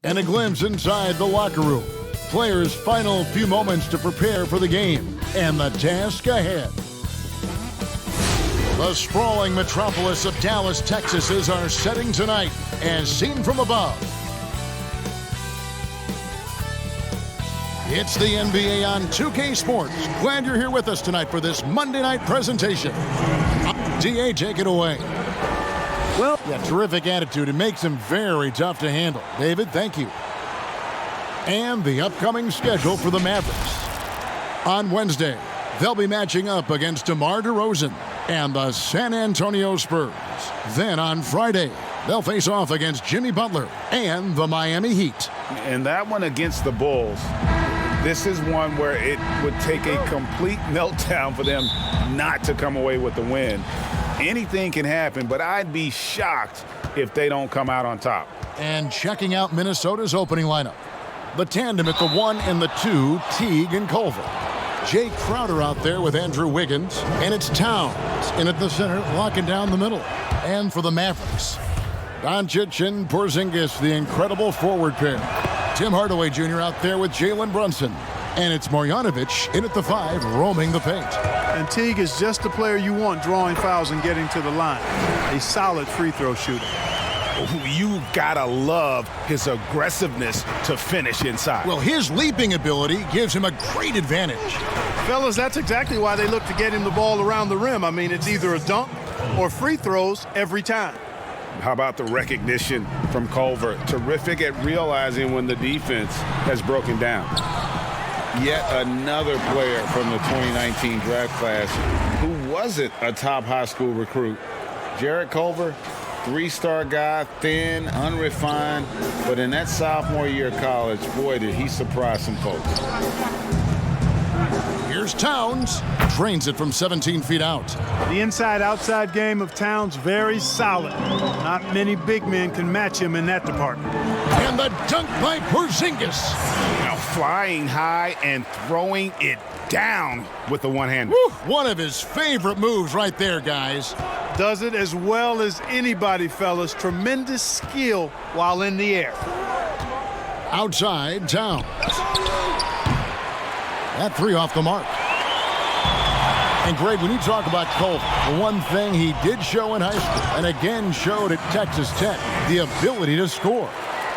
And a glimpse inside the locker room. Players' final few moments to prepare for the game and the task ahead. The sprawling metropolis of Dallas, Texas is our setting tonight, as seen from above. It's the NBA on 2K Sports. Glad you're here with us tonight for this Monday night presentation. DA, take it away. Well, yeah, terrific attitude. It makes him very tough to handle. David, thank you. And the upcoming schedule for the Mavericks. On Wednesday, they'll be matching up against DeMar DeRozan and the San Antonio Spurs. Then on Friday, they'll face off against Jimmy Butler and the Miami Heat. And that one against the Bulls, this is one where it would take a complete meltdown for them not to come away with the win. Anything can happen, but I'd be shocked if they don't come out on top. And checking out Minnesota's opening lineup. The tandem at the 1 and the 2, Teague and Culver. Jay Crowder out there with Andrew Wiggins. And it's Towns in at the center, locking down the middle. And for the Mavericks, Doncic and Porzingis, the incredible forward pair. Tim Hardaway Jr. out there with Jalen Brunson. And it's Marjanovic in at the 5, roaming the paint. And Teague is just the player you want drawing fouls and getting to the line. A solid free throw shooter. You gotta love his aggressiveness to finish inside. Well, his leaping ability gives him a great advantage. Fellas, that's exactly why they look to get him the ball around the rim. I mean, it's either a dunk or free throws every time. How about the recognition from Culver? Terrific at realizing when the defense has broken down. Yet another player from the 2019 draft class who wasn't a top high school recruit. Jarrett Culver, 3-star guy, thin, unrefined, but in that sophomore year of college, boy, did he surprise some folks. Here's Towns, drains it from 17 feet out. The inside-outside game of Towns, very solid. Not many big men can match him in that department. And the dunk by Porzingis. Now flying high and throwing it down with the one-hander. One of his favorite moves right there, guys. Does it as well as anybody, fellas. Tremendous skill while in the air. Outside, Towns. That 3 off the mark. And Greg, when you talk about Culver, the one thing he did show in high school and again showed at Texas Tech, the ability to score.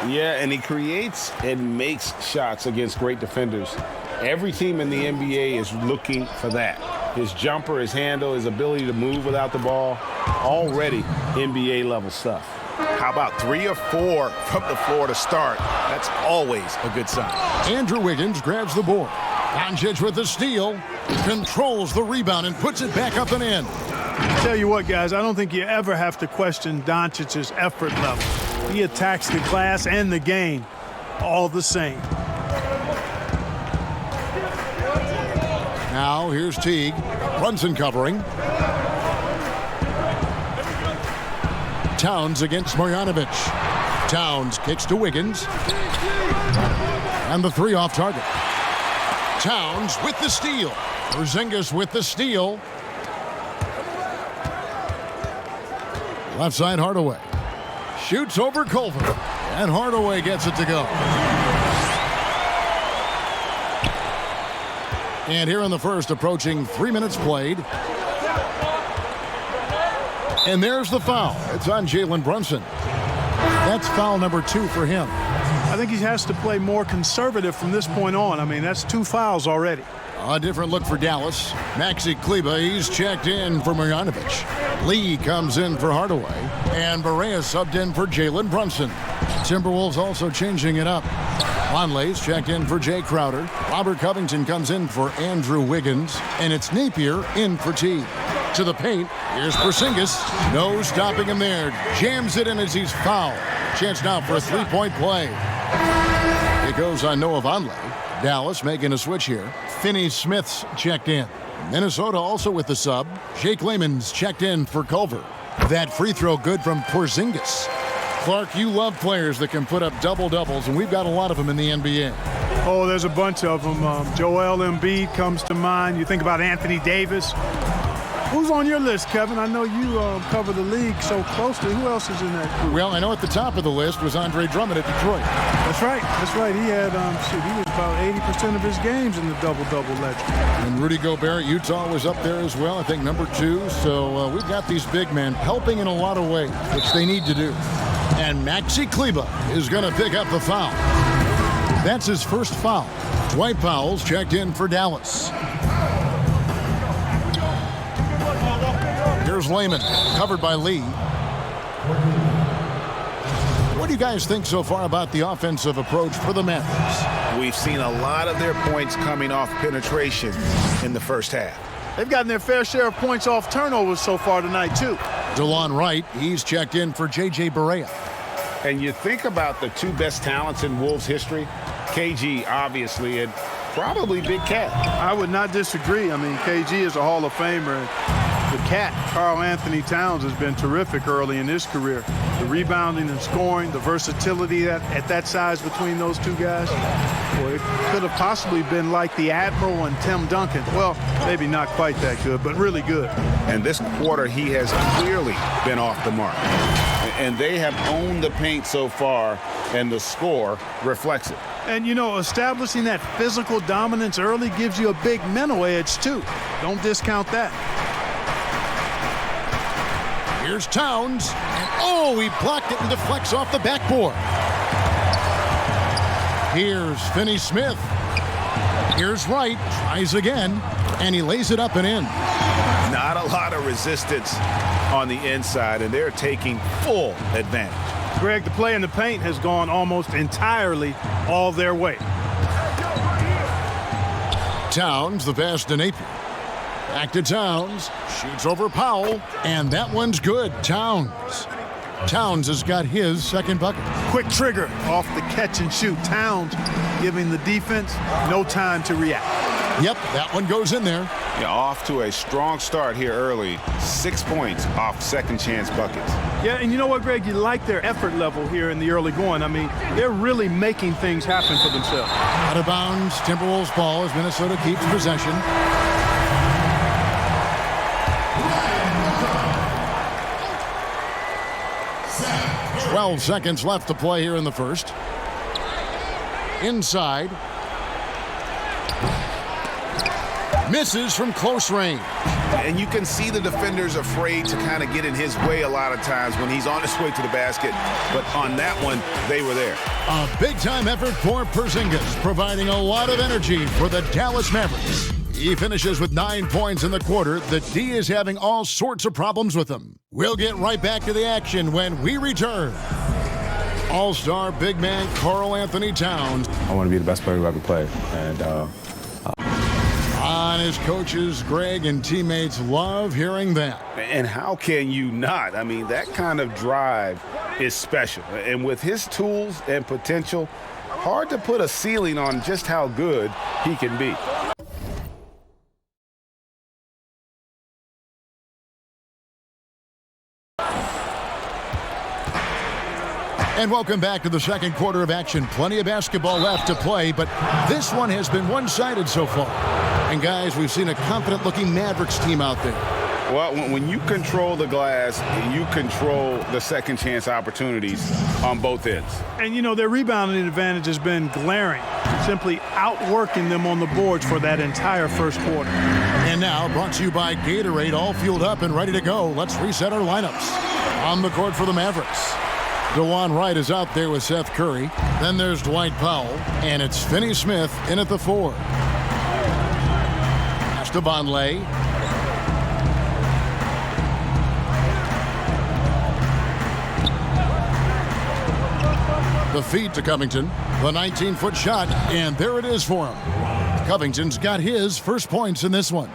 Yeah, and he creates and makes shots against great defenders. Every team in the NBA is looking for that. His jumper, his handle, his ability to move without the ball, already NBA-level stuff. How about 3 or 4 from the floor to start? That's always a good sign. Andrew Wiggins grabs the board. Doncic with the steal, controls the rebound and puts it back up and in. Tell you what, guys, I don't think you ever have to question Doncic's effort level. He attacks the glass and the game all the same. Now here's Teague. Brunson covering. Towns against Marjanovic. Towns kicks to Wiggins. And the 3 off target. Towns with the steal. Porzingis with the steal. Left side Hardaway. Shoots over Culver. And Hardaway gets it to go. And here in the first, approaching 3 minutes played. And there's the foul. It's on Jalen Brunson. That's foul number 2 for him. I think he has to play more conservative from this point on. I mean, that's 2 fouls already. A different look for Dallas. Maxi Kleber, he's checked in for Marjanovic. Lee comes in for Hardaway. And Barea subbed in for Jalen Brunson. Timberwolves also changing it up. Conley's checked in for Jay Crowder. Robert Covington comes in for Andrew Wiggins. And it's Napier in for Teague. To the paint, here's Porzingis. No stopping him there. Jams it in as he's fouled. Chance now for a 3-point play. It goes on Noah Vonleh. Dallas making a switch here. Finney Smith's checked in. Minnesota also with the sub. Jake Layman's checked in for Culver. That free throw good from Porzingis. Clark, you love players that can put up double-doubles, and we've got a lot of them in the NBA. Oh, there's a bunch of them. Joel Embiid comes to mind. You think about Anthony Davis. Who's on your list, Kevin? I know you cover the league so closely. Who else is in that group? Well, I know at the top of the list was Andre Drummond at Detroit. That's right. That's right. He had, he was about 80% of his games in the double-double ledger. And Rudy Gobert, Utah was up there as well, I think number 2. So we've got these big men helping in a lot of ways, which they need to do. And Maxi Kleber is going to pick up the foul. That's his first foul. Dwight Powell's checked in for Dallas. Here's Layman, covered by Lee. What do you guys think so far about the offensive approach for the Mavericks? We've seen a lot of their points coming off penetration in the first half. They've gotten their fair share of points off turnovers so far tonight, too. DeLon Wright, he's checked in for J.J. Barea. And you think about the 2 best talents in Wolves history, KG, obviously, and probably Big Cat. I would not disagree. I mean, KG is a Hall of Famer. The Cat, Karl Anthony Towns, has been terrific early in his career. The rebounding and scoring, the versatility at that size between those 2 guys. Well, it could have possibly been like the Admiral and Tim Duncan. Well, maybe not quite that good, but really good. And this quarter, he has clearly been off the mark. And they have owned the paint so far, and the score reflects it. And, you know, establishing that physical dominance early gives you a big mental edge, too. Don't discount that. Here's Towns. Oh, he blocked it and deflects off the backboard. Here's Finney-Smith. Here's Wright. Tries again. And he lays it up and in. Not a lot of resistance on the inside, and they're taking full advantage. Greg, the play in the paint has gone almost entirely all their way. Towns, the pass to Napier. Back to Towns. Shoots over Powell. And that one's good. Towns has got his second bucket. Quick trigger off the catch and shoot. Towns giving the defense no time to react. Yep, that one goes in there. Yeah, off to a strong start here early. 6 points off second chance buckets. Yeah, and you know what, Greg? You like their effort level here in the early going. I mean, they're really making things happen for themselves. Out of bounds, Timberwolves ball as Minnesota keeps possession. 12 seconds left to play here in the first. Inside. Misses from close range. And you can see the defenders afraid to kind of get in his way a lot of times when he's on his way to the basket. But on that one, they were there. A big-time effort for Porzingis, providing a lot of energy for the Dallas Mavericks. He finishes with 9 points in the quarter. The D is having all sorts of problems with him. We'll get right back to the action when we return. All-star big man Karl Anthony Towns. I want to be the best player who ever played. And on his coaches, Greg, and teammates love hearing that. And how can you not? I mean, that kind of drive is special. And with his tools and potential, hard to put a ceiling on just how good he can be. And welcome back to the second quarter of action. Plenty of basketball left to play, but this one has been one-sided so far. And guys, we've seen a confident-looking Mavericks team out there. Well, when you control the glass, you control the second chance opportunities on both ends. And, you know, their rebounding advantage has been glaring, simply outworking them on the boards for that entire first quarter. And now, brought to you by Gatorade, all fueled up and ready to go. Let's reset our lineups. On the court for the Mavericks, DeLon Wright is out there with Seth Curry. Then there's Dwight Powell, and it's Finney-Smith in at the 4. Pass to Vonleh. The feed to Covington, the 19-foot shot, and there it is for him. Covington's got his first points in this one.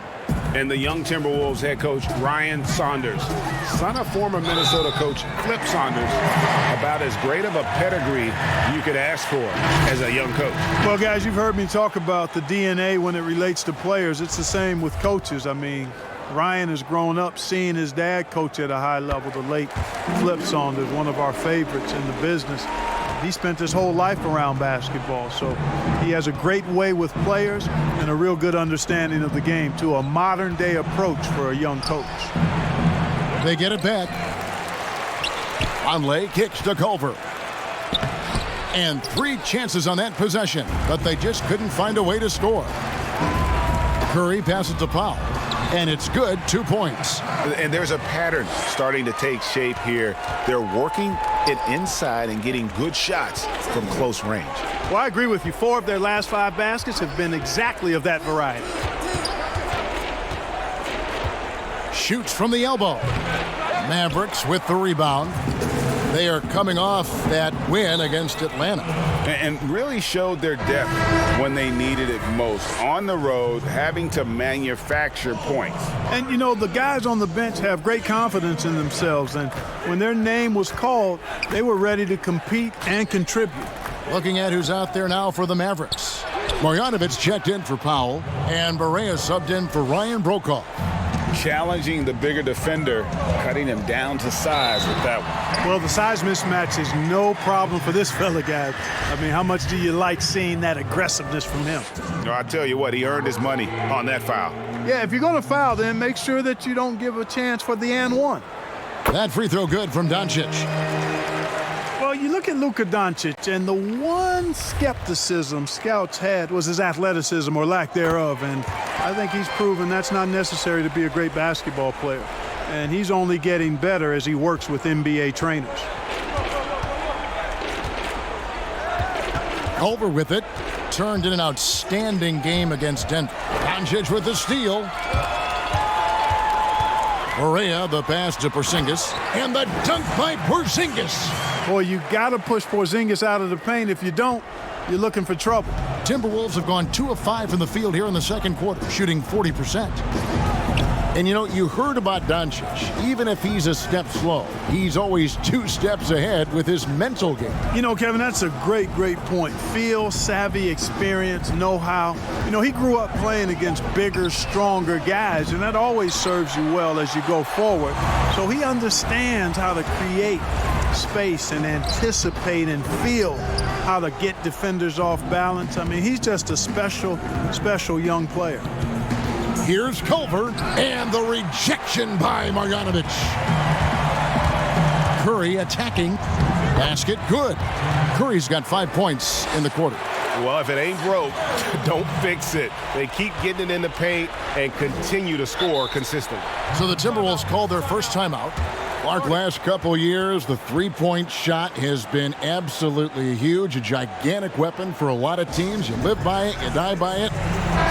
And the young Timberwolves head coach, Ryan Saunders, son of former Minnesota coach Flip Saunders, about as great of a pedigree you could ask for as a young coach. Well, guys, you've heard me talk about the DNA when it relates to players. It's the same with coaches. I mean, Ryan has grown up seeing his dad coach at a high level, the late Flip Saunders, one of our favorites in the business. He spent his whole life around basketball, so he has a great way with players and a real good understanding of the game, to a modern-day approach for a young coach. They get it back. Conley kicks to Culver. And 3 chances on that possession, but they just couldn't find a way to score. Curry passes to Powell, and it's good, 2 points. And there's a pattern starting to take shape here. They're working it inside and getting good shots from close range. Well, I agree with you. 4 of their last 5 baskets have been exactly of that variety. Shoots from the elbow. Mavericks with the rebound. They are coming off that win against Atlanta. And really showed their depth when they needed it most. On the road, having to manufacture points. And, you know, the guys on the bench have great confidence in themselves. And when their name was called, they were ready to compete and contribute. Looking at who's out there now for the Mavericks. Marjanovic checked in for Powell, and Barea subbed in for Ryan Brokaw. Challenging the bigger defender, cutting him down to size with that one. Well, the size mismatch is no problem for this fella, guys. I mean, how much do you like seeing that aggressiveness from him? No, I tell you what, he earned his money on that foul. Yeah, if you're going to foul, then make sure that you don't give a chance for the and one. That free throw good from Doncic. Well, you look at Luka Doncic, and the one skepticism scouts had was his athleticism or lack thereof, and I think he's proven that's not necessary to be a great basketball player. And he's only getting better as he works with NBA trainers. Over with it. Turned in an outstanding game against Denver. Doncic with the steal. Barea, the pass to Porzingis. And the dunk by Porzingis. Boy, you got to push Porzingis out of the paint. If you don't, you're looking for trouble. Timberwolves have gone 2 of 5 from the field here in the second quarter, shooting 40%. And, you know, you heard about Doncic. Even if he's a step slow, he's always 2 steps ahead with his mental game. You know, Kevin, that's a great, great point. Feel, savvy, experience, know-how. You know, he grew up playing against bigger, stronger guys, and that always serves you well as you go forward. So he understands how to create space and anticipate and feel how to get defenders off balance. I mean, he's just a special, special young player. Here's Culver, and the rejection by Marjanovic. Curry attacking. Basket good. Curry's got 5 points in the quarter. Well, if it ain't broke, don't fix it. They keep getting it in the paint and continue to score consistently. So the Timberwolves called their first timeout. Clark, last couple years, the three-point shot has been absolutely huge, a gigantic weapon for a lot of teams. You live by it, you die by it.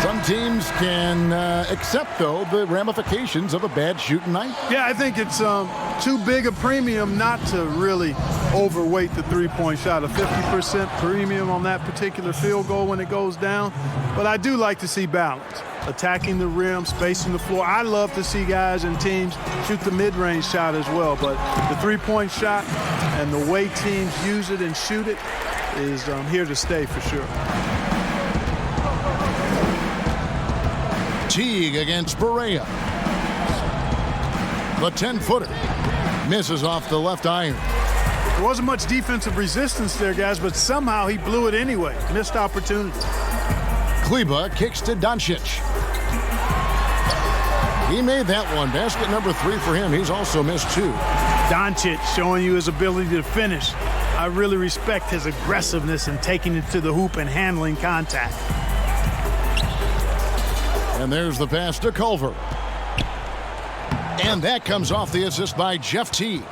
Some teams can accept, though, the ramifications of a bad shooting night. Yeah, I think it's too big a premium not to really overweight the three-point shot. A 50% premium on that particular field goal when it goes down. But I do like to see balance. Attacking the rim, spacing the floor. I love to see guys and teams shoot the mid-range shot as well. But the three-point shot and the way teams use it and shoot it is here to stay for sure. Teague against Barea. The 10-footer misses off the left iron. There wasn't much defensive resistance there, guys, but somehow he blew it anyway. Missed opportunity. Kleba kicks to Doncic. He made that one. Basket number 3 for him. He's also missed 2. Doncic showing you his ability to finish. I really respect his aggressiveness in taking it to the hoop and handling contact. And there's the pass to Culver. And that comes off the assist by Jeff Teague.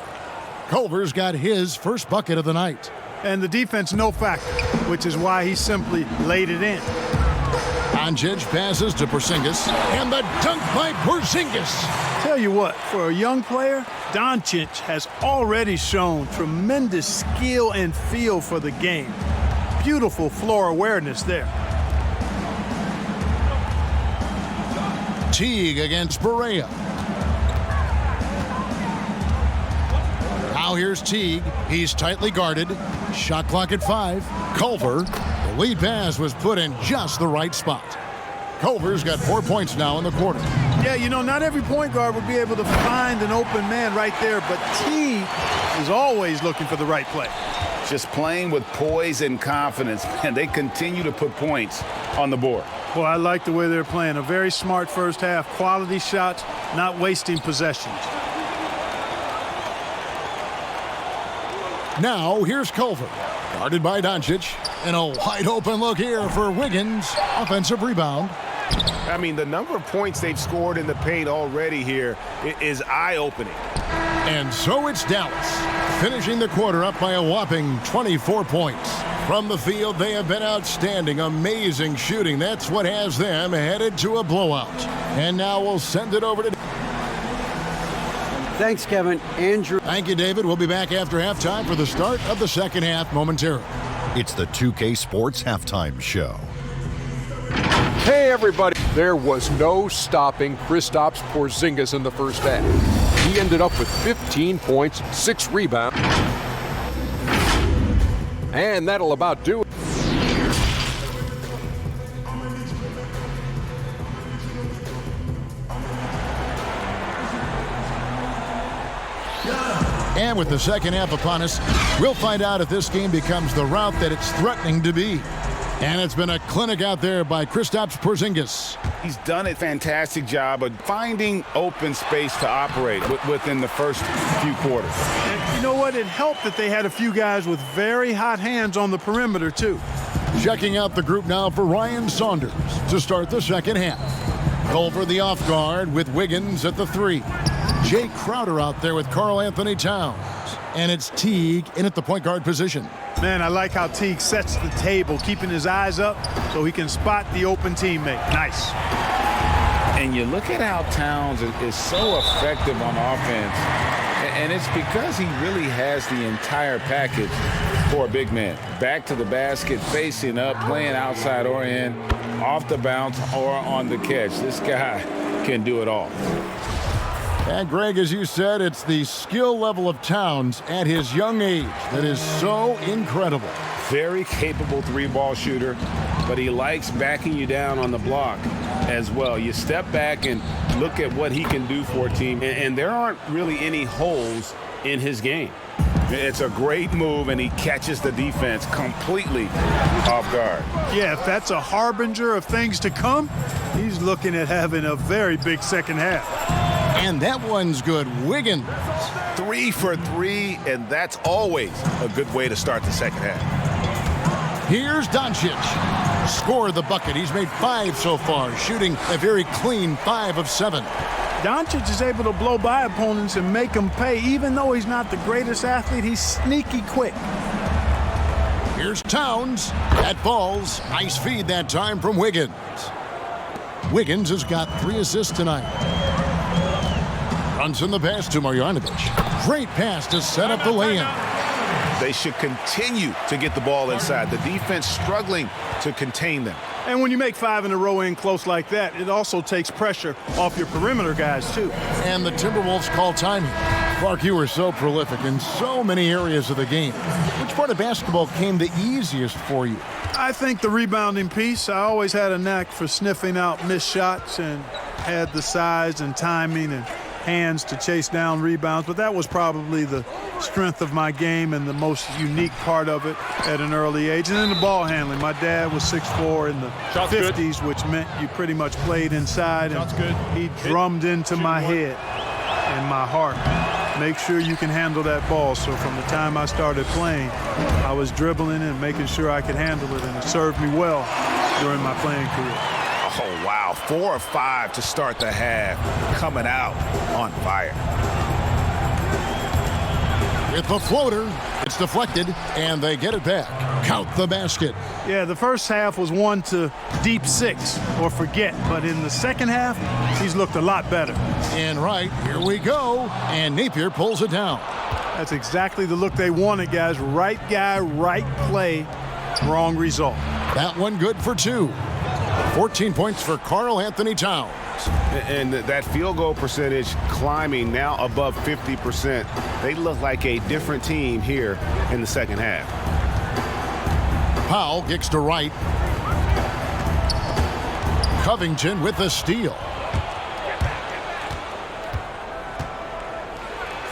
Culver's got his first bucket of the night. And the defense no factor, which is why he simply laid it in. Doncic passes to Porzingis, and the dunk by Porzingis. Tell you what, for a young player, Doncic has already shown tremendous skill and feel for the game. Beautiful floor awareness there. Teague against Barea. Now here's Teague. He's tightly guarded. Shot clock at 5. Culver. The lead pass was put in just the right spot. Culver's got 4 points now in the quarter. Yeah, you know, not every point guard would be able to find an open man right there, but Teague is always looking for the right play. just playing with poise and confidence, and they continue to put points on the board. Well, I like the way they're playing. A very smart first half, quality shots, not wasting possessions. Now, here's Culver, guarded by Doncic, and a wide-open look here for Wiggins. Offensive rebound. I mean, the number of points they've scored in the paint already here is eye-opening. And so it's Dallas, finishing the quarter up by a whopping 24 points. From the field, they have been outstanding, amazing shooting. That's what has them headed to a blowout. And now we'll send it over to... Thanks, Kevin. Andrew. Thank you, David. We'll be back after halftime for the start of the second half momentarily. It's the 2K Sports Halftime Show. Hey, everybody. There was no stopping Kristaps Porzingis in the first half. He ended up with 15 points, 6 rebounds. And that'll about do it. And with the second half upon us, we'll find out if this game becomes the route that it's threatening to be. And it's been a clinic out there by Kristaps Porzingis. He's done a fantastic job of finding open space to operate within the first few quarters. And you know what? It helped that they had a few guys with very hot hands on the perimeter, too. Checking out the group now for Ryan Saunders to start the second half. Culver the off guard with Wiggins at the 3. Jay Crowder out there with Karl Anthony Towns. And it's Teague in at the point guard position. Man, I like how Teague sets the table, keeping his eyes up so he can spot the open teammate. Nice. And you look at how Towns is so effective on offense. And it's because he really has the entire package for a big man. Back to the basket, facing up, playing outside or in, off the bounce or on the catch. This guy can do it all. And Greg, as you said, it's the skill level of Towns at his young age that is so incredible. Very capable three-ball shooter, but he likes backing you down on the block as well. You step back and look at what he can do for a team, and there aren't really any holes in his game. It's a great move, and he catches the defense completely off guard. Yeah, if that's a harbinger of things to come, he's looking at having a very big second half. And that one's good. Wiggins. 3 for 3, and that's always a good way to start the second half. Here's Doncic. Scored the bucket. He's made 5 so far, shooting a very clean 5 of 7. Doncic is able to blow by opponents and make them pay. Even though he's not the greatest athlete, he's sneaky quick. Here's Towns. That falls. Nice feed that time from Wiggins. Wiggins has got 3 assists tonight. Runs in the pass to Marjanovic. Great pass to set up the lay-in. They should continue to get the ball inside. The defense struggling to contain them. And when you make 5 in a row in close like that, it also takes pressure off your perimeter guys, too. And the Timberwolves call time here. Clark, you were so prolific in so many areas of the game. Which part of basketball came the easiest for you? I think the rebounding piece. I always had a knack for sniffing out missed shots and had the size and timing and hands to chase down rebounds, but that was probably the strength of my game and the most unique part of it at an early age. And then the ball handling. My dad was 6'4" in the 50s, which meant you pretty much played inside, and he drummed into my head and my heart. Make sure you can handle that ball. So from the time I started playing, I was dribbling and making sure I could handle it, and it served me well during my playing career. Oh, wow. 4 of 5 to start the half. Coming out on fire. With the floater, it's deflected, and they get it back. Count the basket. Yeah, the first half was one to deep 6 or forget. But in the second half, he's looked a lot better. And right, here we go. And Napier pulls it down. That's exactly the look they wanted, guys. Right guy, right play, wrong result. That one good for 2. 14 points for Karl Anthony Towns. And that field goal percentage climbing now above 50%. They look like a different team here in the second half. Powell kicks to right. Covington with the steal.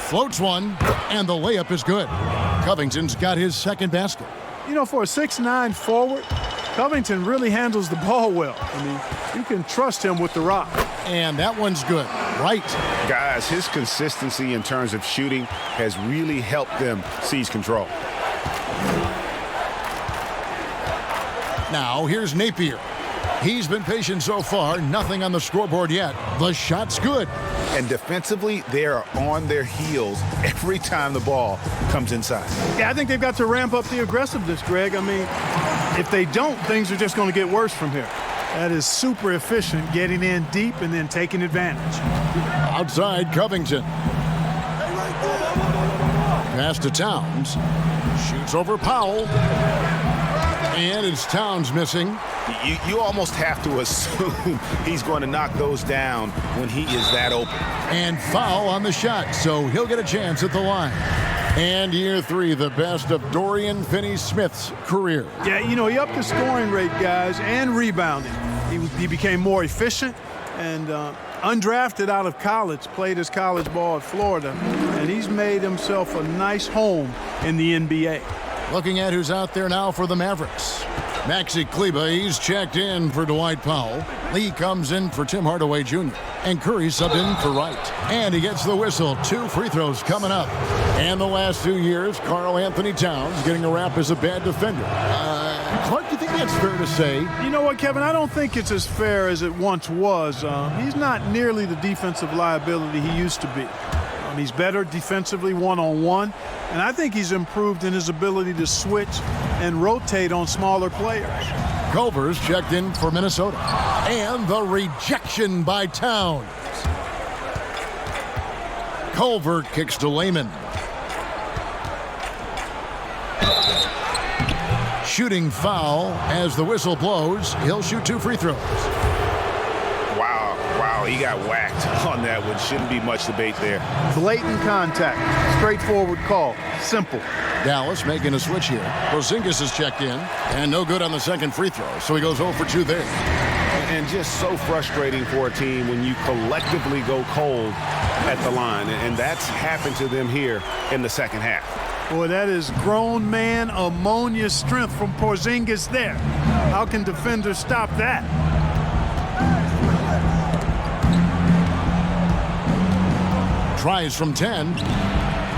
Floats one, and the layup is good. Covington's got his second basket. You know, for a 6'9" forward, Covington really handles the ball well. I mean, you can trust him with the rock. And that one's good. Right. Guys, his consistency in terms of shooting has really helped them seize control. Now, here's Napier. He's been patient so far. Nothing on the scoreboard yet. The shot's good. And defensively, they are on their heels every time the ball comes inside. Yeah, I think they've got to ramp up the aggressiveness, Greg. I mean, if they don't, things are just going to get worse from here. That is super efficient, getting in deep and then taking advantage. Outside, Covington. Pass to Towns. Shoots over Powell. And it's Towns missing. You almost have to assume he's going to knock those down when he is that open. And foul on the shot, so he'll get a chance at the line. And year 3, the best of Dorian Finney-Smith's career. Yeah, you know, he upped his scoring rate, guys, and rebounding. He became more efficient and undrafted out of college, played his college ball at Florida, and he's made himself a nice home in the NBA. Looking at who's out there now for the Mavericks. Maxi Kleber, he's checked in for Dwight Powell. Lee comes in for Tim Hardaway Jr. And Curry subbed in for Wright. And he gets the whistle. 2 free throws coming up. And the last 2 years, Karl Anthony Towns getting a rap as a bad defender. Clark, do you think that's fair to say? You know what, Kevin? I don't think it's as fair as it once was. He's not nearly the defensive liability he used to be. He's better defensively one-on-one, and I think he's improved in his ability to switch and rotate on smaller players. Culver's checked in for Minnesota. And the rejection by Towns. Culver kicks to Layman. Shooting foul as the whistle blows. He'll shoot 2 free throws. Wow, he got whacked on that one. Shouldn't be much debate there. Blatant contact. Straightforward call. Simple. Dallas making a switch here. Porzingis is checked in. And no good on the second free throw, so he goes 0 for 2 there. And just so frustrating for a team when you collectively go cold at the line. And that's happened to them here in the second half. Boy, that is grown man ammonia strength from Porzingis there. How can defenders stop that? Tries from 10.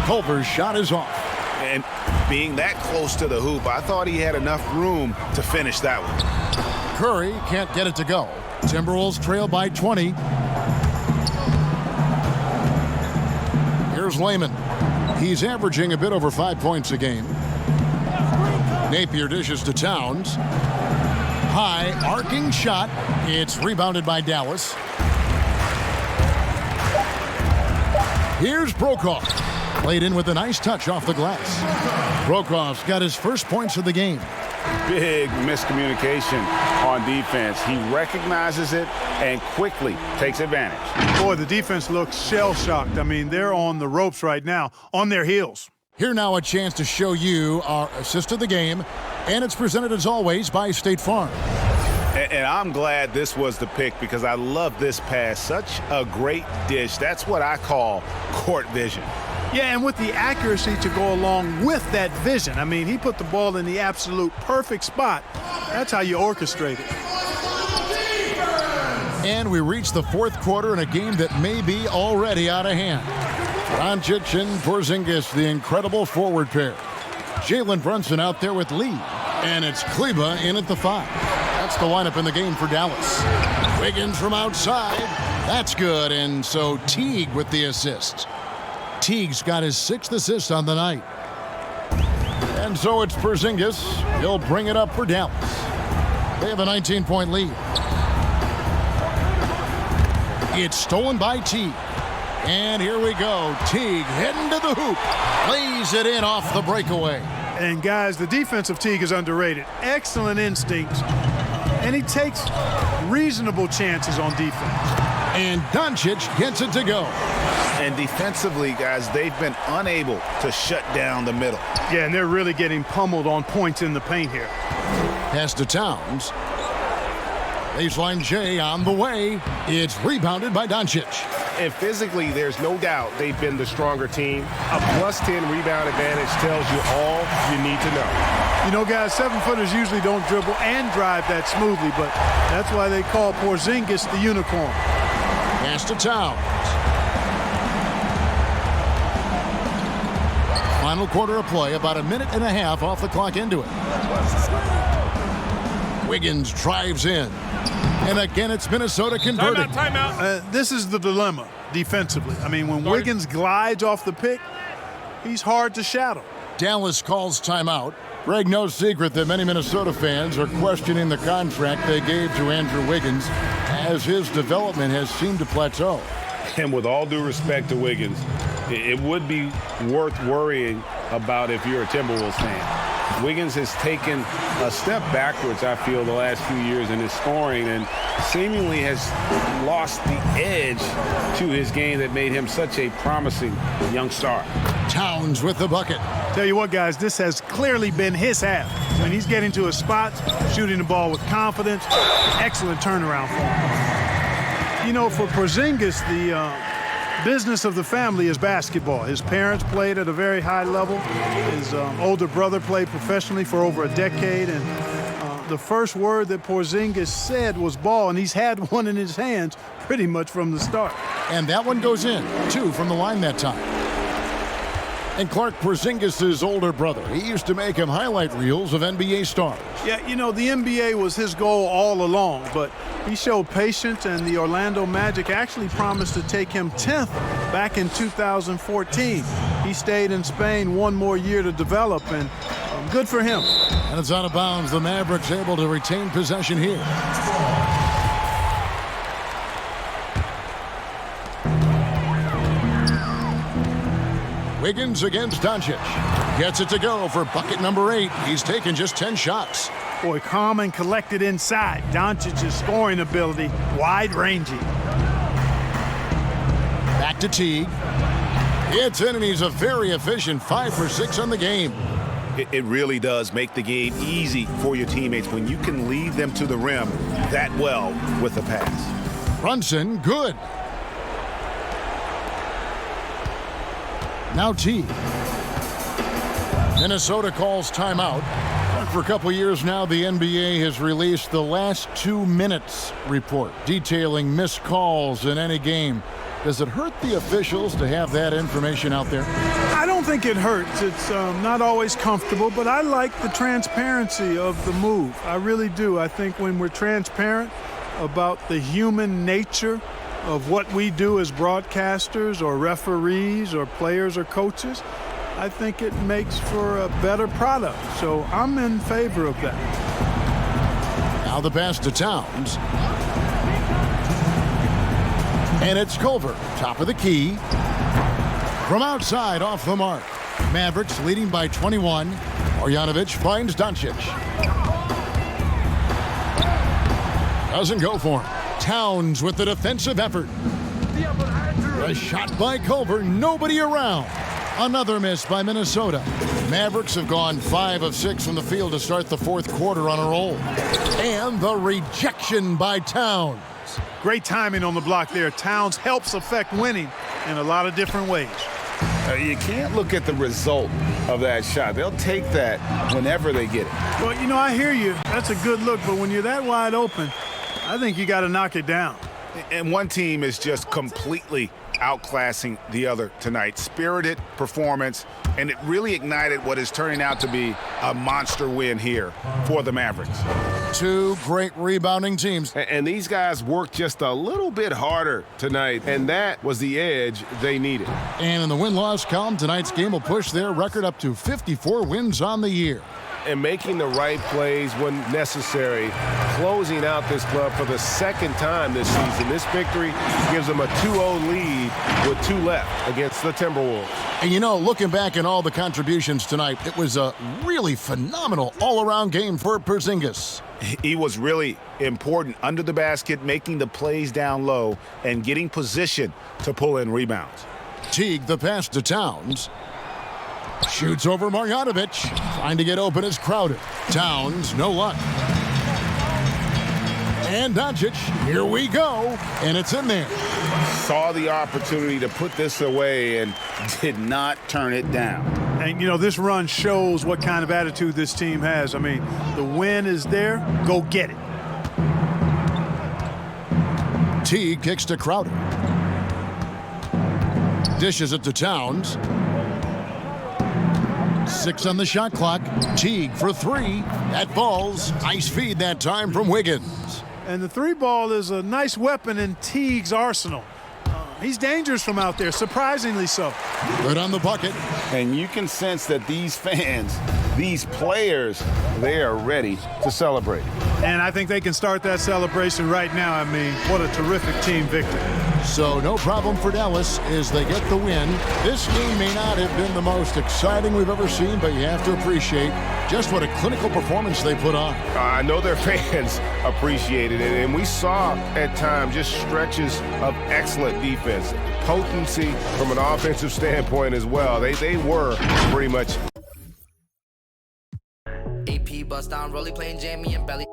Culver's shot is off. And being that close to the hoop, I thought he had enough room to finish that one. Curry can't get it to go. Timberwolves trail by 20. Here's Layman. He's averaging a bit over 5 points a game. Napier dishes to Towns. High arcing shot. It's rebounded by Dallas. Here's Brokoff. Played in with a nice touch off the glass. Brokoff's got his first points of the game. Big miscommunication on defense. He recognizes it and quickly takes advantage. Boy, the defense looks shell-shocked. I mean, they're on the ropes right now, on their heels. Here now a chance to show you our assist of the game, and it's presented as always by State Farm. And I'm glad this was the pick because I love this pass. Such a great dish. That's what I call court vision. Yeah, and with the accuracy to go along with that vision. I mean, he put the ball in the absolute perfect spot. That's how you orchestrate it. And we reach the fourth quarter in a game that may be already out of hand. Doncic and Porzingis, the incredible forward pair. Jalen Brunson out there with Lee. And it's Kleber in at the 5. That's the lineup in the game for Dallas. Wiggins from outside. That's good. And so Teague with the assist. Teague's got his 6th assist on the night. And so it's Porzingis. He'll bring it up for Dallas. They have a 19-point lead. It's stolen by Teague. And here we go. Teague heading to the hoop. Lays it in off the breakaway. And guys, the defense of Teague is underrated. Excellent instincts. And he takes reasonable chances on defense. And Doncic gets it to go. And defensively, guys, they've been unable to shut down the middle. Yeah, and they're really getting pummeled on points in the paint here. Pass to Towns. Baseline J on the way. It's rebounded by Doncic. And physically, there's no doubt they've been the stronger team. A +10 rebound advantage tells you all you need to know. You know, guys, 7-footers usually don't dribble and drive that smoothly, but that's why they call Porzingis the unicorn. Pass to Towns. Final quarter of play, about a minute and a half off the clock into it. Wiggins drives in. And again, it's Minnesota converting. Timeout. This is the dilemma defensively. I mean, when Wiggins glides off the pick, he's hard to shadow. Dallas calls timeout. Greg, no secret that many Minnesota fans are questioning the contract they gave to Andrew Wiggins as his development has seemed to plateau. And with all due respect to Wiggins, it would be worth worrying about if you're a Timberwolves fan. Wiggins has taken a step backwards, I feel, the last few years in his scoring and seemingly has lost the edge to his game that made him such a promising young star. Towns with the bucket. Tell you what, guys, this has clearly been his half. When he's getting to his spots, shooting the ball with confidence, excellent turnaround for him. You know, for Porzingis, the business of the family is basketball. His parents played at a very high level. His older brother played professionally for over a decade, and the first word that Porzingis said was ball, and he's had one in his hands pretty much from the start. And that one goes in, 2 from the line that time. And Clark, Porzingis' older brother, he used to make him highlight reels of NBA stars. Yeah, you know, the NBA was his goal all along, but he showed patience, and the Orlando Magic actually promised to take him 10th back in 2014. He stayed in Spain one more year to develop, and good for him. And it's out of bounds. The Mavericks able to retain possession here. Wiggins against Doncic. Gets it to go for bucket number 8. He's taken just 10 shots. Boy, calm and collected inside. Doncic's scoring ability, wide-ranging. Back to Teague. It's in, and he's a very efficient 5 for 6 on the game. It really does make the game easy for your teammates when you can lead them to the rim that well with the pass. Brunson, good. Now Teague. Minnesota calls timeout. For a couple years now, the NBA has released the last 2 minutes report detailing missed calls in any game. Does it hurt the officials to have that information out there? I don't think it hurts. It's not always comfortable, but I like the transparency of the move. I really do. I think when we're transparent about the human nature of what we do as broadcasters or referees or players or coaches, I think it makes for a better product. So I'm in favor of that. Now the pass to Towns. And it's Culver, top of the key. From outside, off the mark. Mavericks leading by 21. Marjanovic finds Doncic. Doesn't go for him. Towns with the defensive effort. A shot by Culver, nobody around. Another miss by Minnesota. Mavericks have gone 5 of 6 from the field to start the 4th quarter on a roll. And the rejection by Towns. Great timing on the block there. Towns helps affect winning in a lot of different ways. You can't look at the result of that shot. They'll take that whenever they get it. Well, you know, I hear you. That's a good look, but when you're that wide open, I think you got to knock it down. And one team is just completely outclassing the other tonight. Spirited performance, and it really ignited what is turning out to be a monster win here for the Mavericks. 2 great rebounding teams. And these guys worked just a little bit harder tonight, and that was the edge they needed. And in the win-loss column, tonight's game will push their record up to 54 wins on the year. And making the right plays when necessary, closing out this club for the 2nd time this season. This victory gives them a 2-0 lead with 2 left against the Timberwolves. And you know, looking back at all the contributions tonight, it was a really phenomenal all-around game for Porzingis. He was really important under the basket, making the plays down low and getting position to pull in rebounds. Teague, the pass to Towns. Shoots over Marjanovic. Trying to get open is Crowder. Towns, no luck. And Doncic, here we go. And it's in there. Saw the opportunity to put this away and did not turn it down. And, you know, this run shows what kind of attitude this team has. I mean, the win is there. Go get it. Teague kicks to Crowder. Dishes it to Towns. 6 on the shot clock. Teague for 3. That falls. Nice feed that time from Wiggins. And the 3-ball is a nice weapon in Teague's arsenal. He's dangerous from out there, surprisingly so. Good on the bucket. And you can sense that these fans, these players, they are ready to celebrate. And I think they can start that celebration right now. I mean, what a terrific team victory. So no problem for Dallas as they get the win. This game may not have been the most exciting we've ever seen, but you have to appreciate just what a clinical performance they put on. I know their fans appreciated it, and we saw at times just stretches of excellent defense, potency from an offensive standpoint as well. They were pretty much. AP bust down, Rolly playing Jamie and Belly.